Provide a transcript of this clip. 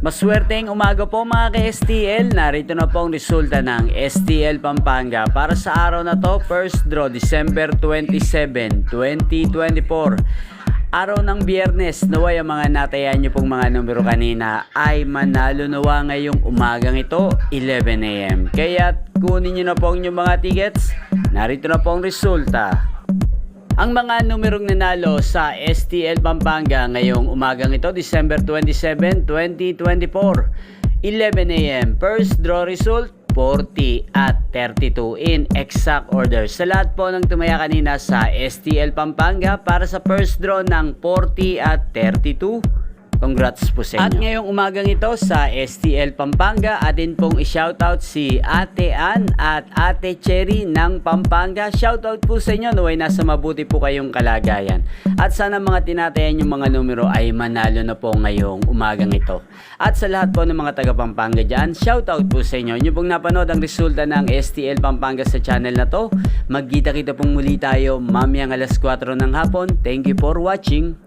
Maswerteng umaga po mga ka-STL, narito na po ang resulta ng STL Pampanga para sa araw na to, first draw December 27, 2024. Araw ng Biyernes, naway ang mga natayan nyo pong mga numero kanina ay manalo nawa ngayong umagang ito, 11 AM. Kaya kunin nyo na po ang inyong mga tickets, narito na po ang resulta. Ang mga numerong nanalo sa STL Pampanga ngayong umagang ito, December 27, 2024, 11 AM. First draw result, 40 at 32 in exact order. Sa lahat po ng tumaya kanina sa STL Pampanga para sa first draw ng 40 at 32, congrats po sa inyo. At ngayong umagang ito sa STL Pampanga, atin pong i-shoutout si Ate Ann at Ate Cherry ng Pampanga. Shoutout po sa inyo, naway nasa mabuti po kayong kalagayan. At sana mga tinatayan yung mga numero ay manalo na po ngayong umagang ito. At sa lahat po ng mga taga Pampanga dyan, shoutout po sa inyo. Inyo pong napanood ang resulta ng STL Pampanga sa channel na to. Magkita-kita pong muli tayo mamayang alas 4 ng hapon. Thank you for watching.